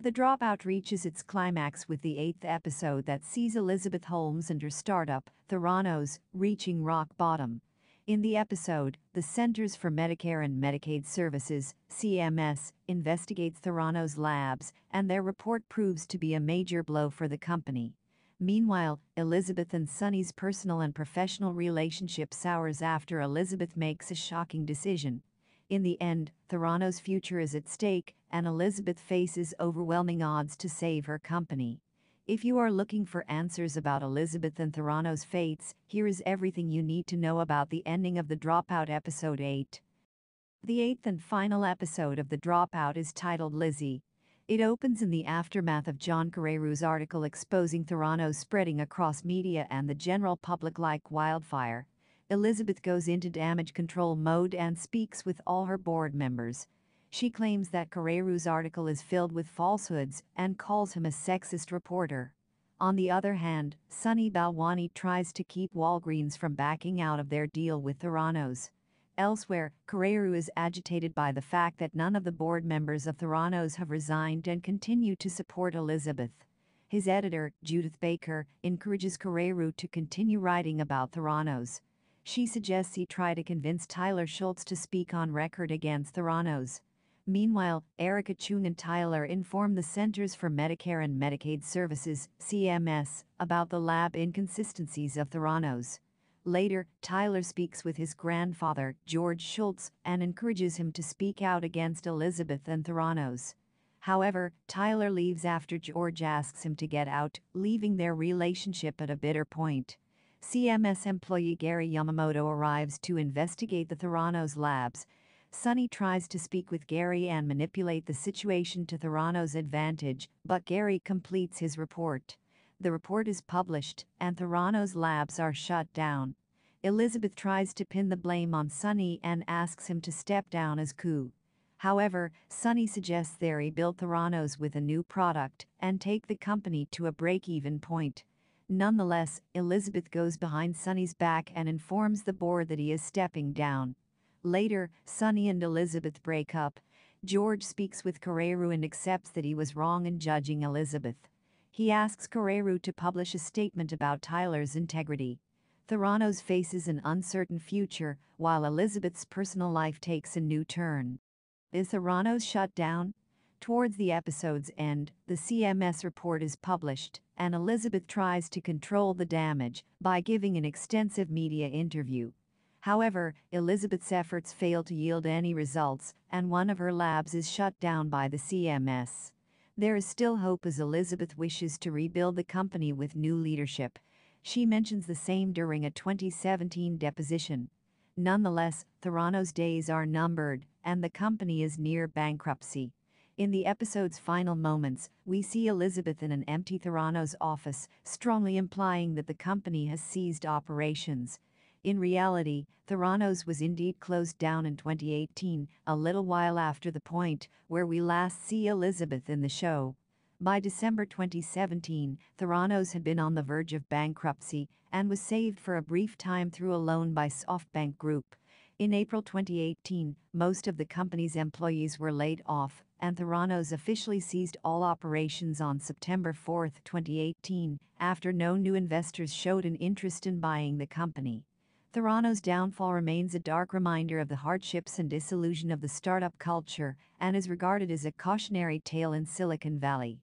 The Dropout reaches its climax with the eighth episode that sees Elizabeth Holmes and her startup, Theranos, reaching rock bottom. In the episode, the Centers for Medicare and Medicaid Services, CMS, investigates Theranos labs, and their report proves to be a major blow for the company. Meanwhile, Elizabeth and Sonny's personal and professional relationship sours after Elizabeth makes a shocking decision. In the end, Theranos' future is at stake, and Elizabeth faces overwhelming odds to save her company. If you are looking for answers about Elizabeth and Theranos' fates, here is everything you need to know about the ending of The Dropout Episode 8. The eighth and final episode of The Dropout is titled Lizzie. It opens in the aftermath of John Carreyrou's article exposing Theranos spreading across media and the general public like wildfire. Elizabeth goes into damage control mode and speaks with all her board members. She claims that Carreyrou's article is filled with falsehoods and calls him a sexist reporter. On the other hand, Sunny Balwani tries to keep Walgreens from backing out of their deal with Theranos. Elsewhere, Carreyrou is agitated by the fact that none of the board members of Theranos have resigned and continue to support Elizabeth. His editor, Judith Baker, encourages Carreyrou to continue writing about Theranos. She suggests he try to convince Tyler Schultz to speak on record against Theranos. Meanwhile, Erica Chung and Tyler inform the Centers for Medicare and Medicaid Services, CMS, about the lab inconsistencies of Theranos. Later, Tyler speaks with his grandfather, George Schultz, and encourages him to speak out against Elizabeth and Theranos. However, Tyler leaves after George asks him to get out, leaving their relationship at a bitter point. CMS employee Gary Yamamoto arrives to investigate the Theranos labs. Sunny tries to speak with Gary and manipulate the situation to Theranos' advantage, but Gary completes his report. The report is published, and Theranos labs are shut down. Elizabeth tries to pin the blame on Sunny and asks him to step down as coup. However, Sunny suggests they rebuild Theranos with a new product and take the company to a break-even point. Nonetheless, Elizabeth goes behind Sunny's back and informs the board that he is stepping down. Later, Sunny and Elizabeth break up. George speaks with Carreyrou and accepts that he was wrong in judging Elizabeth. He asks Carreyrou to publish a statement about Tyler's integrity. Theranos faces an uncertain future, while Elizabeth's personal life takes a new turn. Is Theranos shut down? Towards the episode's end, the CMS report is published, and Elizabeth tries to control the damage by giving an extensive media interview. However, Elizabeth's efforts fail to yield any results, and one of her labs is shut down by the CMS. There is still hope as Elizabeth wishes to rebuild the company with new leadership. She mentions the same during a 2017 deposition. Nonetheless, Theranos' days are numbered, and the company is near bankruptcy. In the episode's final moments, we see Elizabeth in an empty Theranos office, strongly implying that the company has ceased operations. In reality, Theranos was indeed closed down in 2018, a little while after the point where we last see Elizabeth in the show. By December 2017, Theranos had been on the verge of bankruptcy and was saved for a brief time through a loan by SoftBank Group. In April 2018, most of the company's employees were laid off, and Theranos officially ceased all operations on September 4, 2018, after no new investors showed an interest in buying the company. Theranos' downfall remains a dark reminder of the hardships and disillusion of the startup culture and is regarded as a cautionary tale in Silicon Valley.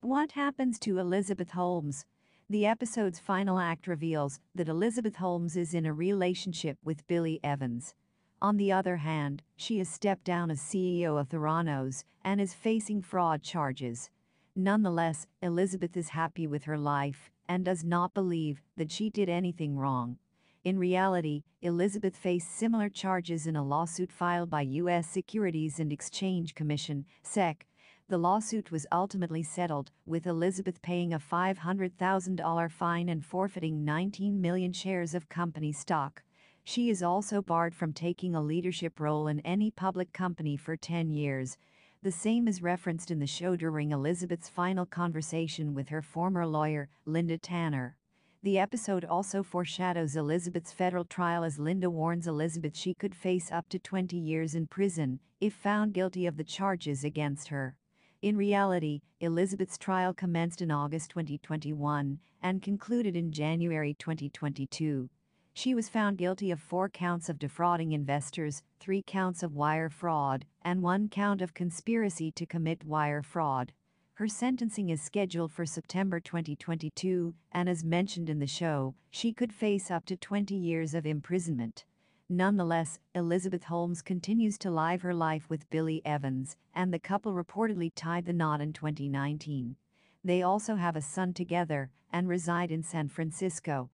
What happens to Elizabeth Holmes? The episode's final act reveals that Elizabeth Holmes is in a relationship with Billy Evans. On the other hand, she has stepped down as CEO of Theranos and is facing fraud charges. Nonetheless, Elizabeth is happy with her life and does not believe that she did anything wrong. In reality, Elizabeth faced similar charges in a lawsuit filed by U.S. Securities and Exchange Commission, SEC. The lawsuit was ultimately settled, with Elizabeth paying a $500,000 fine and forfeiting 19 million shares of company stock. She is also barred from taking a leadership role in any public company for 10 years. The same is referenced in the show during Elizabeth's final conversation with her former lawyer, Linda Tanner. The episode also foreshadows Elizabeth's federal trial as Linda warns Elizabeth she could face up to 20 years in prison if found guilty of the charges against her. In reality, Elizabeth's trial commenced in August 2021 and concluded in January 2022. She was found guilty of 4 counts of defrauding investors, 3 counts of wire fraud, and 1 count of conspiracy to commit wire fraud. Her sentencing is scheduled for September 2022, and as mentioned in the show, she could face up to 20 years of imprisonment. Nonetheless, Elizabeth Holmes continues to live her life with Billy Evans, and the couple reportedly tied the knot in 2019. They also have a son together and reside in San Francisco.